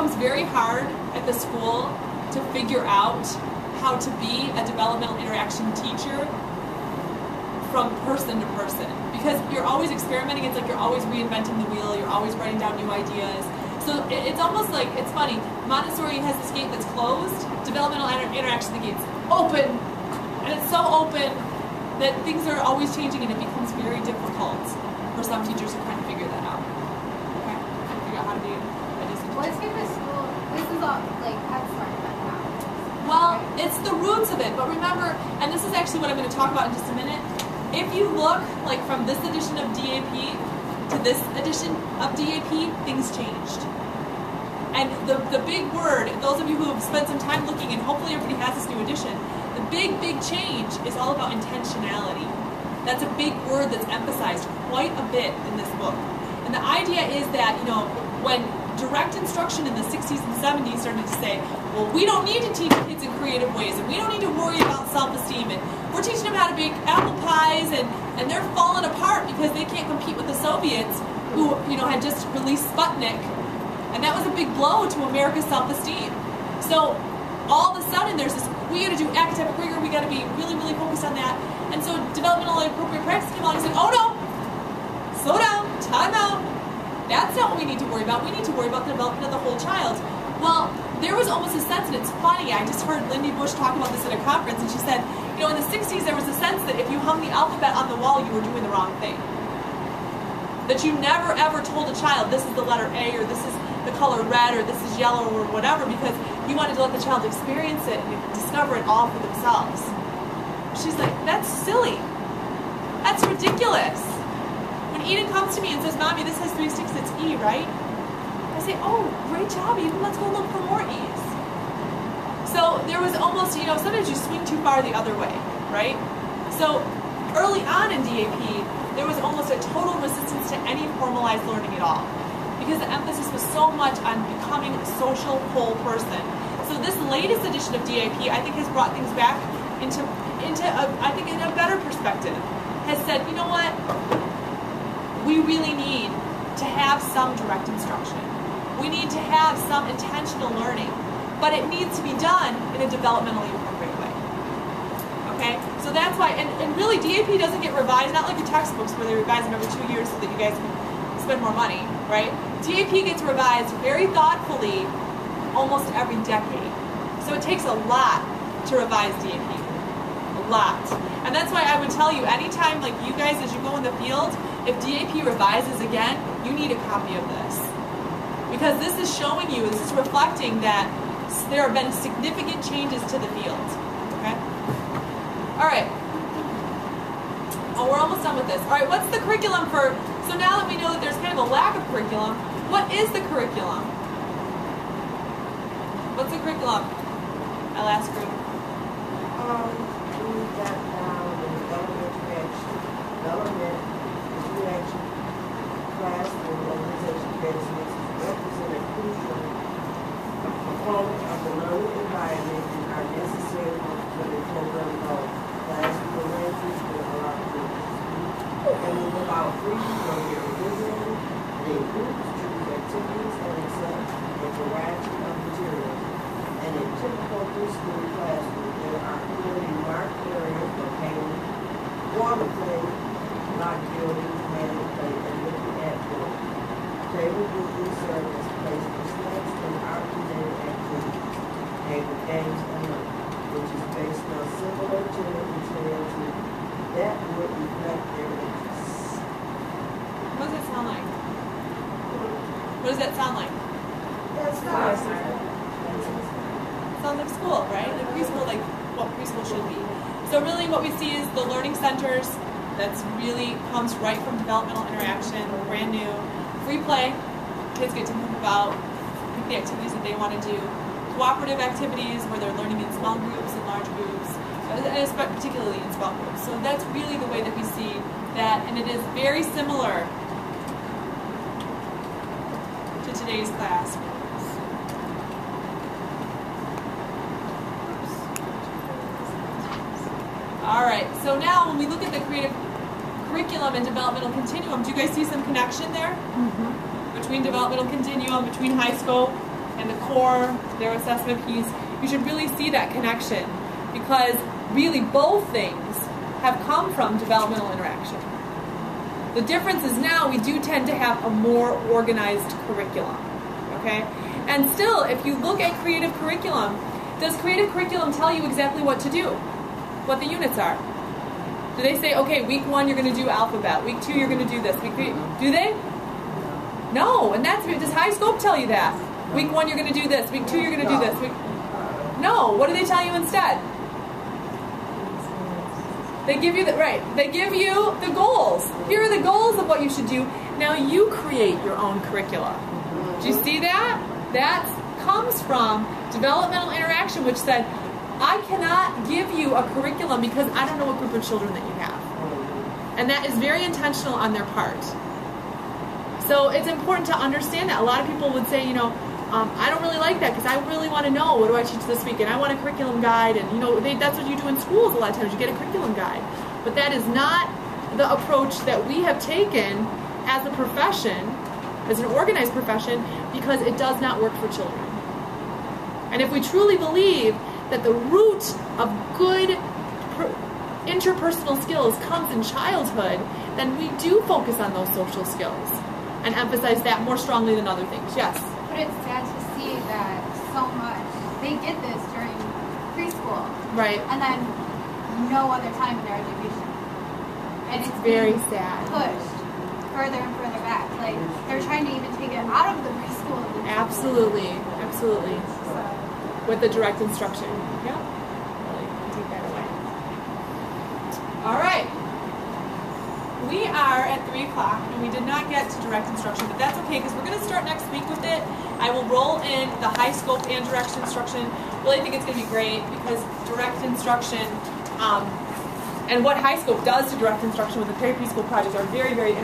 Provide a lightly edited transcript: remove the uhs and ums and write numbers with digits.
becomes very hard at the school to figure out how to be a developmental interaction teacher from person to person, because you're always experimenting. It's like you're always reinventing the wheel, you're always writing down new ideas. So it's almost like, it's funny, Montessori has this gate that's closed, developmental interaction, the gate's open, and it's so open that things are always changing, and it becomes very difficult for some teachers to kind of figure that out. Okay? Figure out how to be a decent teacher. Let's give a school, this is all like Head Start now. Well, it's the roots of it, but remember, and this is actually what I'm going to talk about in just a minute, if you look like from this edition of DAP to this edition of DAP, things changed. And the big word, those of you who have spent some time looking, and hopefully everybody has this new edition, the big change is all about intentionality. That's a big word that's emphasized quite a bit in this book. And the idea is that, you know, when direct instruction in the 60s and 70s started to say, well, we don't need to teach kids in creative ways, and we don't need to worry about self-esteem, and we're teaching them how to bake apple pies, and they're falling apart because they can't compete with the Soviets, who, you know, had just released Sputnik, and that was a big blow to America's self-esteem. So all of a sudden there's this, we got to do academic rigor, we got to be really, really focused on that, and so developmentally appropriate practice came along and said, oh no, slow down, time out. That's not what we need to worry about. We need to worry about the development of the whole child. Well, there was almost a sense, and it's funny, I just heard Lindy Bush talk about this at a conference, and she said, you know, in the 60s there was a sense that if you hung the alphabet on the wall, you were doing the wrong thing. That you never ever told a child, this is the letter A, or this is the color red, or this is yellow, or whatever, because you wanted to let the child experience it and discover it all for themselves. She's like, that's silly. That's ridiculous. When Eden comes to me and says, Mommy, this has 3 sticks, it's E, right? I say, oh, great job, Eden, let's go look for more E's. So there was almost, you know, sometimes you swing too far the other way, right? So early on in DAP, there was almost a total resistance to any formalized learning at all, because the emphasis was so much on becoming a social whole person. So this latest edition of DAP, I think, has brought things back into I think, in a better perspective. Has said, you know what? We really need to have some direct instruction. We need to have some intentional learning, but it needs to be done in a developmentally appropriate way. Okay? So that's why, and really DAP doesn't get revised, not like your textbooks where they revise them every 2 years so that you guys can spend more money, right? DAP gets revised very thoughtfully almost every decade. So it takes a lot to revise DAP. A lot. And that's why I would tell you, anytime, like you guys, as you go in the field, if DAP revises again, you need a copy of this. Because this is showing you, this is reflecting that there have been significant changes to the field. Okay? Alright. Oh, we're almost done with this. Alright, what's the curriculum for, so now that we know that there's kind of a lack of curriculum, what is the curriculum? What's the curriculum? I'll ask group. We got down the development interaction, class, and organization business represent a crucial component of the learning environment and are necessary for the program goal. Class interventions will allow and move about freely from their visiting, they groups, choose activities, and accept a variety of materials. And in typical preschool classroom, there are clearly marked areas for painting, water play, block building, hand play, and looking at work. Table group will serve as a place for snacks and art-related activities, table games, and learning, which is based on similar general materials that would reflect their interests. What does that sound like? What does that sound like? That's nice. Sounds like school, right? Like preschool, like what preschool should be. So really what we see is the learning centers, that's really comes right from developmental interaction, brand new. Free play, kids get to move about, pick the activities that they want to do. Cooperative activities where they're learning in small groups and large groups, and particularly in small groups. So that's really the way that we see that, and it is very similar to today's class. Alright, so now when we look at the creative curriculum and developmental continuum, do you guys see some connection there? Mm-hmm. Between developmental continuum, between high scope, and the core, their assessment piece, you should really see that connection, because really both things have come from developmental interaction. The difference is now we do tend to have a more organized curriculum, okay? And still, if you look at creative curriculum, does creative curriculum tell you exactly what to do? What the units are? Do they say, okay, week 1 you're going to do alphabet, week 2 you're going to do this, week 3, do they? No, and does High Scope tell you that? Week 1 you're going to do this, week 2 you're going to do this. No, what do they tell you instead? They give you they give you the goals. Here are the goals of what you should do. Now you create your own curricula. Do you see that? That comes from developmental interaction, which said, I cannot give you a curriculum because I don't know what group of children that you have. And that is very intentional on their part. So it's important to understand that. A lot of people would say, I don't really like that because I really want to know, what do I teach this week? And I want a curriculum guide. And, that's what you do in schools a lot of times. You get a curriculum guide. But that is not the approach that we have taken as a profession, as an organized profession, because it does not work for children. And if we truly believe that the root of good interpersonal skills comes in childhood, then we do focus on those social skills and emphasize that more strongly than other things. Yes? But it's sad to see that so much. They get this during preschool. Right. And then no other time in their education. And it's very being sad. Pushed further and further back. Like, they're trying to even take it out of the preschool. Absolutely. Absolutely. So. With the direct instruction. Yeah. Really take that away. All right. We are at 3 o'clock, and we did not get to direct instruction, but that's okay, because we're going to start next week with it. I will roll in the high scope and direct instruction. Really think it's going to be great, because direct instruction and what high scope does to direct instruction with the Perry Preschool project are very, very